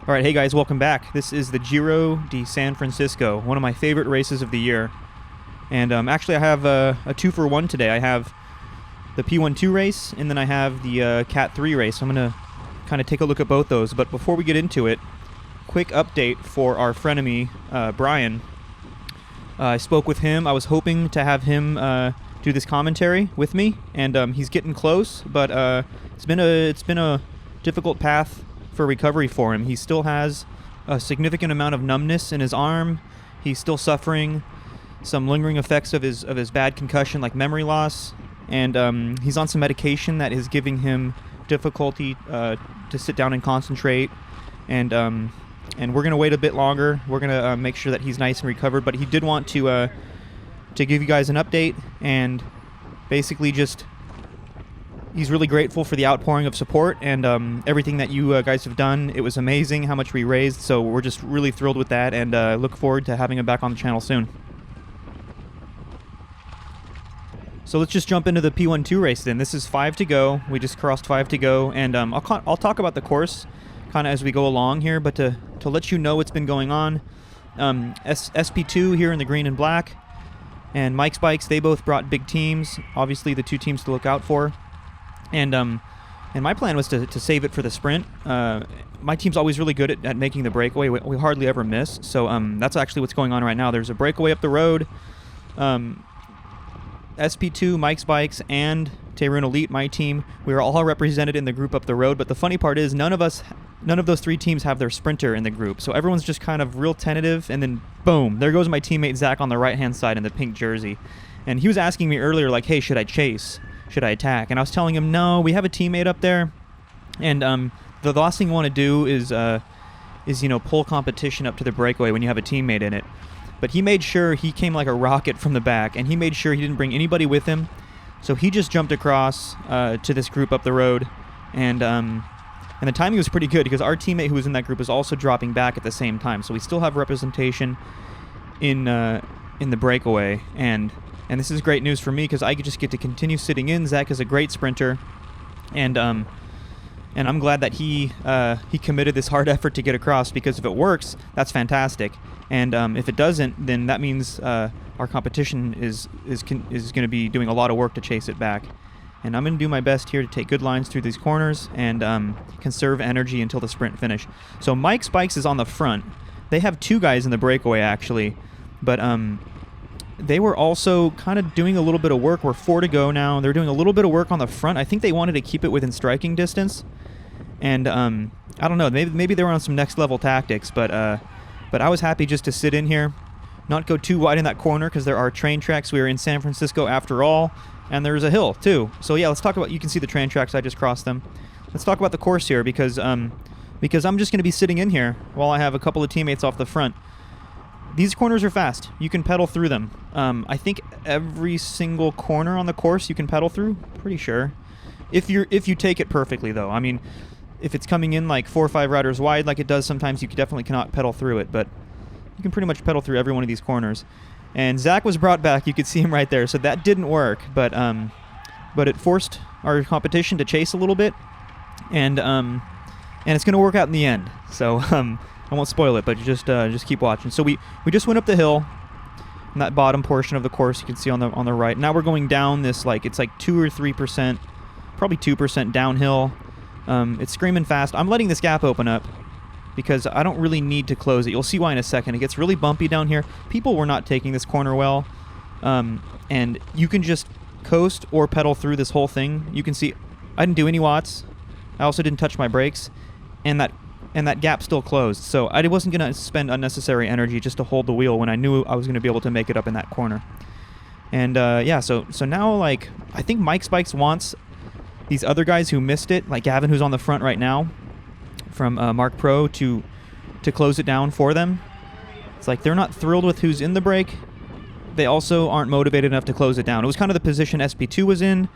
All right, hey guys, welcome back. This is the Giro de San Francisco, one of my favorite races of the year. And actually I have a 2-for-1 today. I have the P12 race, and then I have the Cat 3 race. I'm going to kind of take a look at both those. But before we get into it, quick update for our frenemy, Brian. I spoke with him. I was hoping to have him do this commentary with me, and he's getting close, but it's been a difficult path for recovery for him. He still has a significant amount of numbness in his arm. He's still suffering some lingering effects of his bad concussion, like memory loss, and he's on some medication that is giving him difficulty to sit down and concentrate, and we're gonna wait a bit longer. We're gonna make sure that he's nice and recovered, but he did want to give you guys an update, and basically just he's really grateful for the outpouring of support and everything that you guys have done. It was amazing how much we raised, so we're just really thrilled with that, and look forward to having him back on the channel soon. So let's just jump into the P12 race then. This is 5 to go. We just crossed 5 to go, and I'll talk about the course kind of as we go along here, but to let you know what's been going on, SP2 here in the green and black, and Mike's Bikes, they both brought big teams, obviously the two teams to look out for. And my plan was to save it for the sprint. My team's always really good at making the breakaway. We hardly ever miss. So that's actually what's going on right now. There's a breakaway up the road. SP2, Mike's Bikes, and Tayrun Elite, my team, we are all represented in the group up the road. But the funny part is none of those three teams have their sprinter in the group. So everyone's just kind of real tentative. And then boom, there goes my teammate Zach on the right-hand side in the pink jersey. And he was asking me earlier, like, hey, should I chase? Should I attack? And I was telling him, no, we have a teammate up there, and the last thing you want to do is pull competition up to the breakaway when you have a teammate in it. But he made sure he came like a rocket from the back, and he made sure he didn't bring anybody with him. So he just jumped across to this group up the road, and the timing was pretty good because our teammate who was in that group was also dropping back at the same time. So we still have representation in the breakaway, and this is great news for me because I just get to continue sitting in. Zach is a great sprinter, and I'm glad that he committed this hard effort to get across, because if it works, that's fantastic. And if it doesn't, then that means our competition is going to be doing a lot of work to chase it back. And I'm going to do my best here to take good lines through these corners and conserve energy until the sprint finish. So Mike's Bikes is on the front. They have two guys in the breakaway actually, but they were also kind of doing a little bit of work. We're 4 to go now. They're doing a little bit of work on the front. I think they wanted to keep it within striking distance. And I don't know, maybe they were on some next level tactics, but I was happy just to sit in here, not go too wide in that corner because there are train tracks. We are in San Francisco after all, and there's a hill too. So yeah, let's talk about, you can see the train tracks, I just crossed them. Let's talk about the course here because I'm just going to be sitting in here while I have a couple of teammates off the front. These corners are fast. You can pedal through them. I think every single corner on the course you can pedal through. Pretty sure. If you take it perfectly, though. I mean, if it's coming in like 4 or 5 riders wide, like it does sometimes, you definitely cannot pedal through it. But you can pretty much pedal through every one of these corners. And Zach was brought back. You could see him right there. So that didn't work. But it forced our competition to chase a little bit, and it's going to work out in the end. So I won't spoil it, but just keep watching. So we just went up the hill in that bottom portion of the course you can see on the right. Now we're going down this, like, it's like 2 or 3%, probably 2% downhill. It's screaming fast. I'm letting this gap open up because I don't really need to close it. You'll see why in a second. It gets really bumpy down here. People were not taking this corner well, and you can just coast or pedal through this whole thing. You can see I didn't do any watts. I also didn't touch my brakes, and that gap still closed. So I wasn't going to spend unnecessary energy just to hold the wheel when I knew I was going to be able to make it up in that corner. And yeah, so now, like, I think Mike's Bikes wants these other guys who missed it, like Gavin, who's on the front right now from Mark Pro, to close it down for them. It's like they're not thrilled with who's in the break. They also aren't motivated enough to close it down. It was kind of the position SP2 was in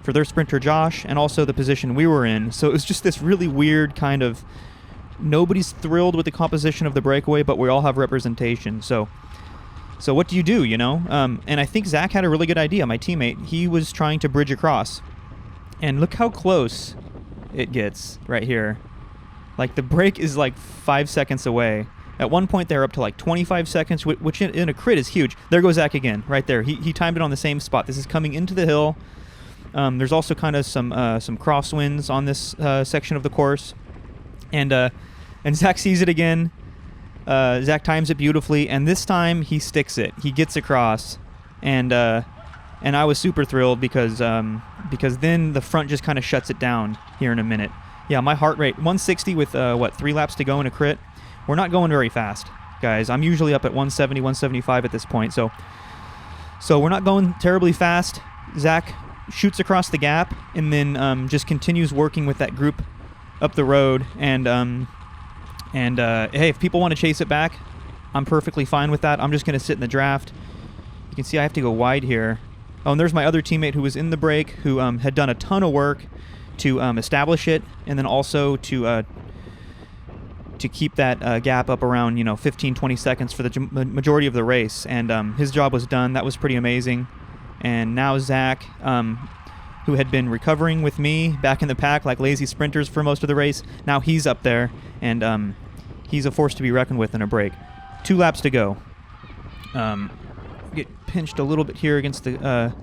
for their sprinter Josh, and also the position we were in. So it was just this really weird kind of, nobody's thrilled with the composition of the breakaway, but we all have representation. So what do, you know? And I think Zach had a really good idea, my teammate. He was trying to bridge across. And look how close it gets right here. Like, the break is like 5 seconds away. At one point, they were up to like 25 seconds, which in a crit is huge. There goes Zach again, right there. He timed it on the same spot. This is coming into the hill. There's also kind of some crosswinds on this section of the course. And Zach sees it again. Zach times it beautifully, and this time he sticks it. He gets across, and I was super thrilled because then the front just kind of shuts it down here in a minute. Yeah, my heart rate 160 with 3 laps to go in a crit. We're not going very fast, guys. I'm usually up at 170, 175 at this point, so we're not going terribly fast. Zach shoots across the gap and then just continues working with that group up the road. And hey, if people want to chase it back, I'm perfectly fine with that. I'm just going to sit in the draft. You can see I have to go wide here. Oh, and there's my other teammate who was in the break, who had done a ton of work to establish it, and then also to keep that gap up around 15, 20 seconds for the majority of the race. And his job was done. That was pretty amazing. And now Zach, who had been recovering with me back in the pack like lazy sprinters for most of the race, now he's up there, and he's a force to be reckoned with in a break. 2 laps to go. Get pinched a little bit here against the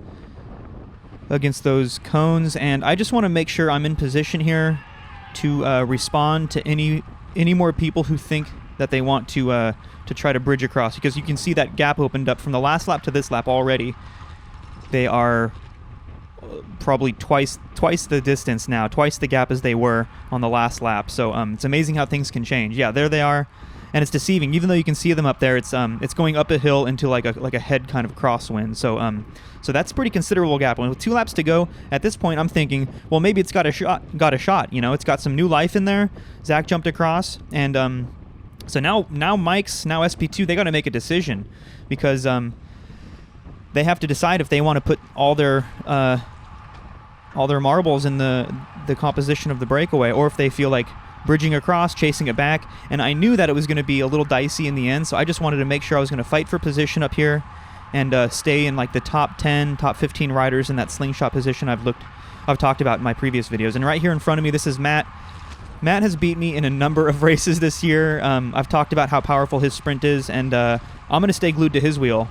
against those cones, and I just want to make sure I'm in position here to respond to any more people who think that they want to try to bridge across, because you can see that gap opened up from the last lap to this lap already. They are probably twice the distance now, twice the gap as they were on the last lap. So it's amazing how things can change. Yeah, there they are, and it's deceiving. Even though you can see them up there, it's going up a hill into like a head kind of crosswind. So that's a pretty considerable gap. And with 2 laps to go, at this point, I'm thinking, well, maybe it's got a shot. It's got some new life in there. Zach jumped across, and so now Mike's now SP2. They got to make a decision, because they have to decide if they want to put all their marbles in the composition of the breakaway, or if they feel like bridging across, chasing it back. And I knew that it was going to be a little dicey in the end, so I just wanted to make sure I was going to fight for position up here and stay in like the top 10, top 15 riders in that slingshot position I've talked about in my previous videos. And right here in front of me, this is Matt. Matt has beat me in a number of races this year. I've talked about how powerful his sprint is, and I'm going to stay glued to his wheel.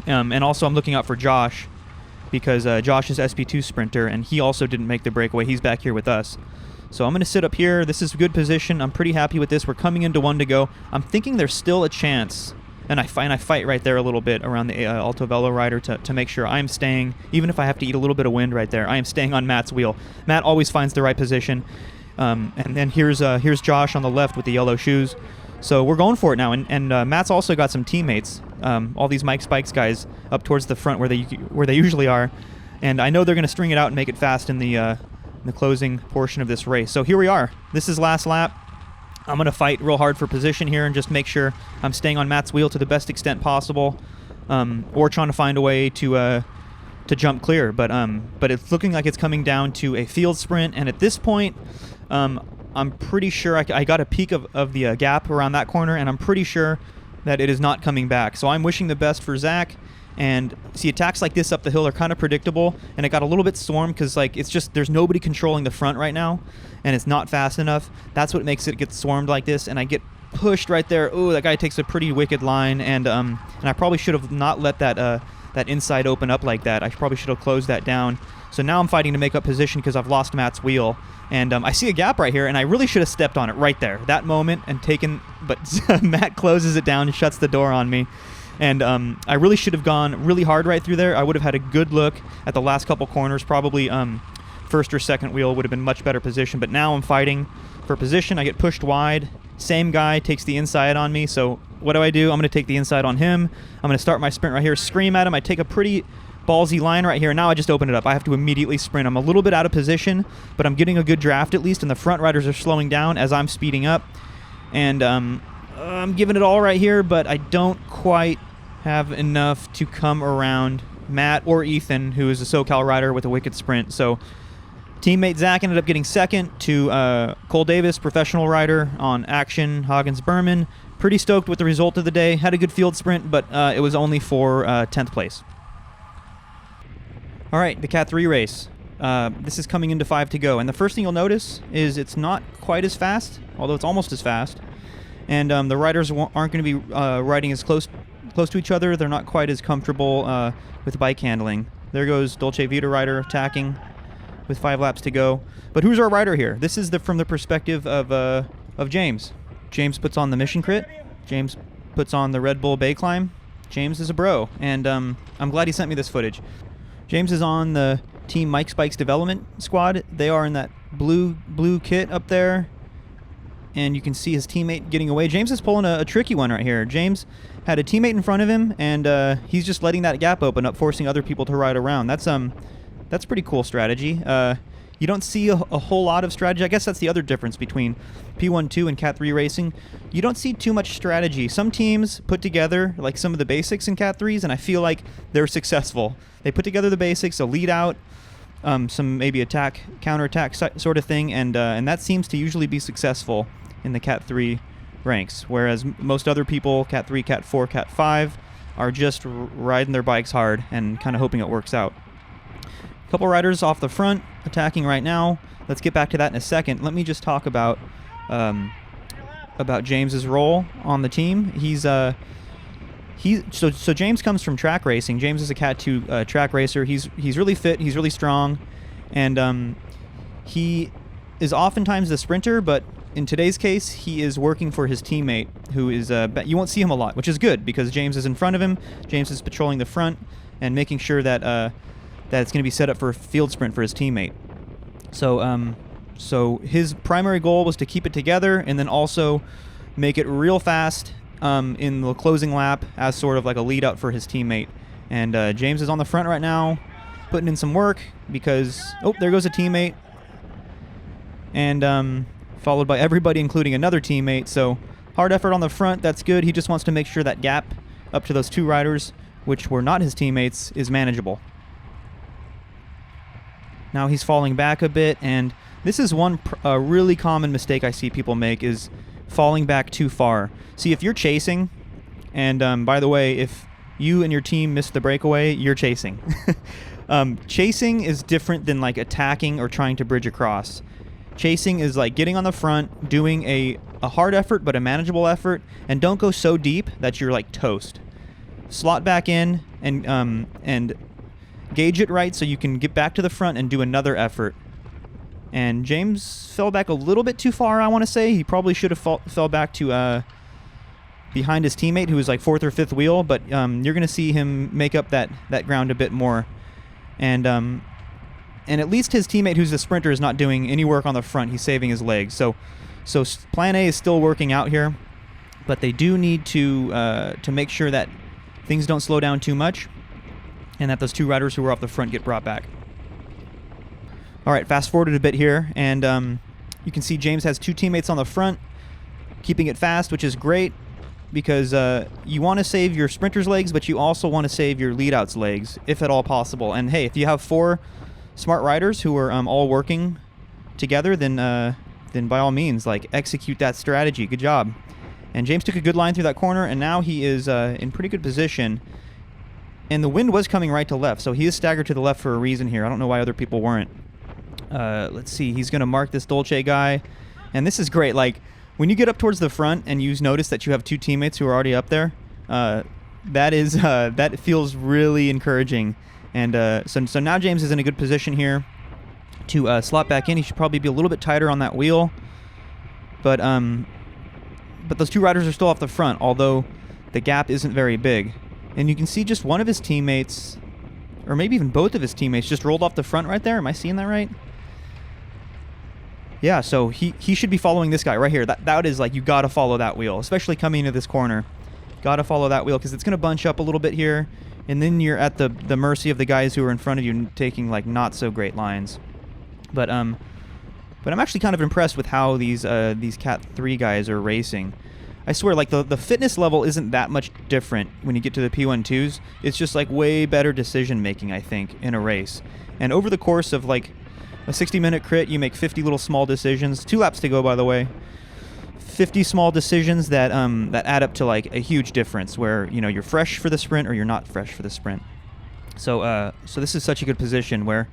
And also I'm looking out for Josh, because Josh is SP2 sprinter, and he also didn't make the breakaway. He's back here with us. So I'm going to sit up here. This is a good position. I'm pretty happy with this. We're coming into 1 to go. I'm thinking there's still a chance, and I fight right there a little bit around the Alto Velo rider to make sure I'm staying, even if I have to eat a little bit of wind right there. I am staying on Matt's wheel. Matt always finds the right position. And then here's Josh on the left with the yellow shoes. So we're going for it now, and Matt's also got some teammates, all these Mike Spikes guys up towards the front where they usually are, and I know they're going to string it out and make it fast in the closing portion of this race. So here we are. This is last lap. I'm going to fight real hard for position here and just make sure I'm staying on Matt's wheel to the best extent possible, or trying to find a way to jump clear. But it's looking like it's coming down to a field sprint, and at this point, I'm pretty sure I got a peek of the gap around that corner, and I'm pretty sure that it is not coming back. So I'm wishing the best for Zach. And see, attacks like this up the hill are kind of predictable, and it got a little bit stormed because it's just there's nobody controlling the front right now, and it's not fast enough. That's what makes it get swarmed like this, and I get pushed right there. Ooh, that guy takes a pretty wicked line, and I probably should have not let that inside open up like that. I probably should have closed that down. So now I'm fighting to make up position because I've lost Matt's wheel. And I see a gap right here, and I really should have stepped on it right there, that moment, and taken, but Matt closes it down and shuts the door on me. And I really should have gone really hard right through there. I would have had a good look at the last couple corners. Probably first or second wheel would have been much better position. But now I'm fighting for position. I get pushed wide. Same guy takes the inside on me. So what do? I'm going to take the inside on him. I'm going to start my sprint right here, scream at him. I take a pretty ballsy line right here. Now I just open it up. I have to immediately sprint. I'm a little bit out of position, but I'm getting a good draft at least, and the front riders are slowing down as I'm speeding up. And I'm giving it all right here, but I don't quite have enough to come around Matt or Ethan, who is a SoCal rider with a wicked sprint. So teammate Zach ended up getting second to Cole Davis, professional rider on Action Hagens Berman. Pretty stoked with the result of the day. Had a good field sprint, but it was only for 10th place. All right, the Cat 3 race. This is coming into 5 to go. And the first thing you'll notice is it's not quite as fast, although it's almost as fast. And the riders aren't going to be riding as close to each other. They're not quite as comfortable with bike handling. There goes Dolce Vita rider attacking with 5 laps to go. But who's our rider here? This is from the perspective of James. James puts on the Mission Crit. James puts on the Red Bull Bay Climb. James is a bro, and I'm glad he sent me this footage. James is on the Team Mike's Bikes development squad. They are in that blue kit up there, and you can see his teammate getting away. James is pulling a tricky one right here. James had a teammate in front of him, and he's just letting that gap open up, forcing other people to ride around. That's pretty cool strategy. You don't see a whole lot of strategy. I guess that's the other difference between P1-2 and Cat 3 racing. You don't see too much strategy. Some teams put together like some of the basics in Cat 3s, and I feel like they're successful. They put together the basics, a lead out, some maybe attack, counterattack sort of thing, and that seems to usually be successful in the Cat 3 ranks. Whereas most other people, Cat 3, Cat 4, Cat 5, are just riding their bikes hard and kind of hoping it works out. Couple riders off the front attacking right now. Let's get back to that in a second. Let me just talk about James's role on the team. So James comes from track racing. James is a Cat 2 track racer. He's really fit. He's really strong, and he is oftentimes the sprinter. But in today's case, he is working for his teammate, who is you won't see him a lot, which is good because James is in front of him. James is patrolling the front and making sure that it's going to be set up for a field sprint for his teammate. So his primary goal was to keep it together and then also make it real fast in the closing lap as sort of like a lead out for his teammate. And James is on the front right now, putting in some work because, there goes a teammate. And followed by everybody, including another teammate. So hard effort on the front, that's good. He just wants to make sure that gap up to those 2 riders, which were not his teammates, is manageable. Now he's falling back a bit, and this is one really common mistake I see people make, is falling back too far. See, if you're chasing, and by the way, if you and your team miss the breakaway, you're chasing. Chasing is different than like attacking or trying to bridge across. Chasing is like getting on the front, doing a hard effort but a manageable effort, and don't go so deep that you're like toast. Slot back in and gauge it right so you can get back to the front and do another effort. And James fell back a little bit too far, I want to say. He probably should have fell back to behind his teammate, who was like 4th or 5th wheel, but you're going to see him make up that ground a bit more. And at least his teammate, who's the sprinter, is not doing any work on the front. He's saving his legs. So plan A is still working out here, but they do need to make sure that things don't slow down too much, and that those 2 riders who were off the front get brought back. All right, fast forwarded a bit here, and you can see James has 2 teammates on the front, keeping it fast, which is great because you want to save your sprinter's legs, but you also want to save your lead-out's legs, if at all possible. And hey, if you have 4 smart riders who are all working together, then by all means, like, execute that strategy. Good job. And James took a good line through that corner, and now he is in pretty good position. And the wind was coming right to left, so he is staggered to the left for a reason here. I don't know why other people weren't. Let's see. He's going to mark this Dolce guy. And this is great. Like, when you get up towards the front and you notice that you have 2 teammates who are already up there, that feels really encouraging. And so now James is in a good position here to slot back in. He should probably be a little bit tighter on that wheel. But those 2 riders are still off the front, although the gap isn't very big. And you can see just one of his teammates, or maybe even both of his teammates, just rolled off the front right there. Am I seeing that right? Yeah, so he should be following this guy right here. That is like, you got to follow that wheel, especially coming into this corner. Got to follow that wheel because it's going to bunch up a little bit here, and then you're at the mercy of the guys who are in front of you taking like not so great lines. But I'm actually kind of impressed with how these Cat 3 guys are racing. I swear, like, the fitness level isn't that much different when you get to the P1-2s. It's just like way better decision making, I think, in a race. And over the course of like a 60-minute crit, you make 50 little small decisions. 2 laps to go, by the way. 50 small decisions that add up to like a huge difference, where you're fresh for the sprint or you're not fresh for the sprint. So this is such a good position where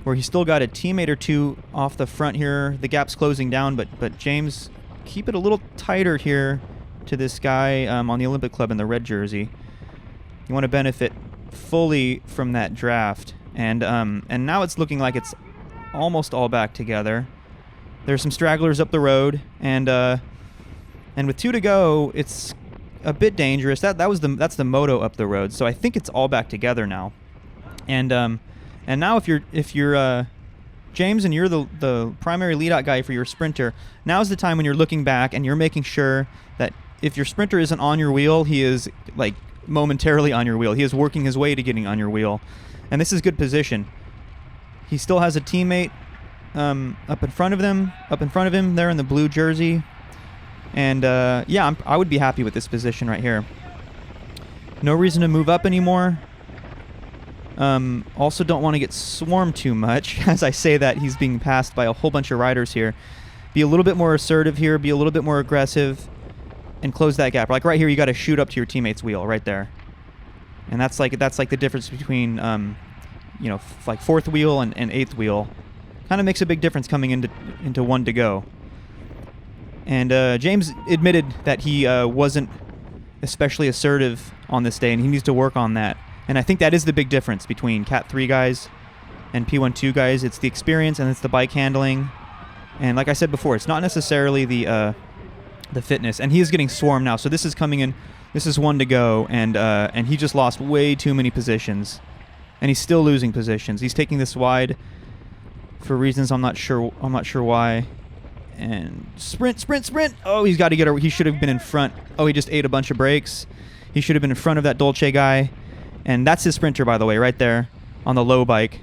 where he's still got a teammate or two off the front here. The gap's closing down, but James, keep it a little tighter here to this guy on the Olympic Club in the red jersey. You want to benefit fully from that draft. And now it's looking like it's almost all back together. There's some stragglers up the road, and with 2 to go, it's a bit dangerous. That's the moto up the road. So I think it's all back together now. And now if you're James and you're the primary lead-out guy for your sprinter, now's the time when you're looking back and you're making sure that if your sprinter isn't on your wheel, he is like momentarily on your wheel. He is working his way to getting on your wheel. And this is good position. He still has a teammate up in front of him there in the blue jersey. And yeah, I would be happy with this position right here. No reason to move up anymore. Also don't want to get swarmed too much. As I say that, he's being passed by a whole bunch of riders here. Be a little bit more assertive here. Be a little bit more aggressive. And close that gap. Like right here, you got to shoot up to your teammate's wheel right there. And that's like the difference between, like 4th wheel and 8th wheel. Kind of makes a big difference coming into 1 to go. And James admitted that he wasn't especially assertive on this day, and he needs to work on that. And I think that is the big difference between Cat 3 guys and P12 guys. It's the experience and it's the bike handling. And like I said before, it's not necessarily the fitness. And he is getting swarmed now, so this is coming in. This is 1 to go, and he just lost way too many positions, and he's still losing positions. He's taking this wide for reasons I'm not sure why. And sprint! Oh, he's got to get. He should have been in front. Oh, he just ate a bunch of brakes. He should have been in front of that Dolce guy, and that's his sprinter, by the way, right there on the low bike.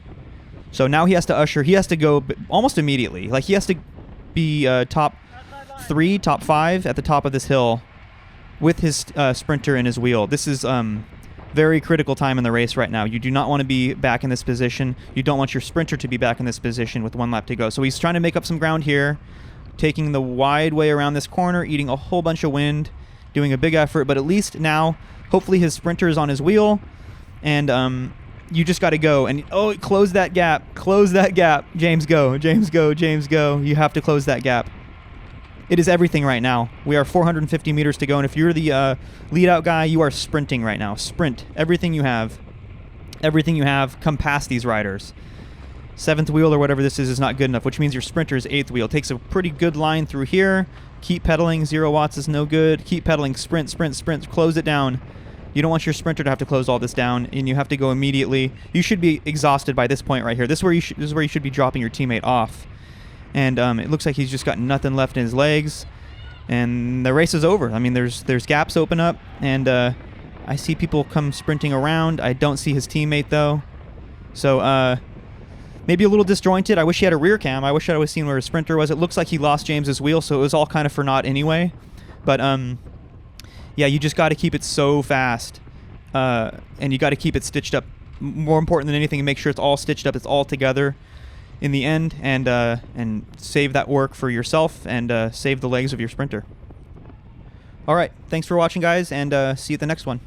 So now he has to usher. He has to go almost immediately. Like he has to be top 3, top 5 at the top of this hill with his sprinter in his wheel. This is very critical time in the race right now. You do not want to be back in this position. You don't want your sprinter to be back in this position with 1 lap to go. So he's trying to make up some ground here, taking the wide way around this corner, eating a whole bunch of wind, doing a big effort. But at least now, hopefully his sprinter is on his wheel, and you just got to go. And close that gap. Close that gap. James, go. James, go. James, go. You have to close that gap. It is everything right now. We are 450 meters to go, and if you're the lead-out guy, you are sprinting right now. Sprint. Everything you have. Everything you have. Come past these riders. 7th wheel or whatever this is not good enough, which means your sprinter is 8th wheel. Takes a pretty good line through here. Keep pedaling. 0 watts is no good. Keep pedaling. Sprint. Close it down. You don't want your sprinter to have to close all this down, and you have to go immediately. You should be exhausted by this point right here. This is where you should be dropping your teammate off. And it looks like he's just got nothing left in his legs, and the race is over. I mean, there's gaps open up, and I see people come sprinting around. I don't see his teammate though, so maybe a little disjointed. I wish he had a rear cam. I wish I would have seen where his sprinter was. It looks like he lost James's wheel, so it was all kind of for naught anyway. But yeah, you just got to keep it so fast, and you got to keep it stitched up. More important than anything, make sure it's all stitched up. It's all together in the end, and save that work for yourself, and save the legs of your sprinter. All right, thanks for watching, guys, and see you at the next one.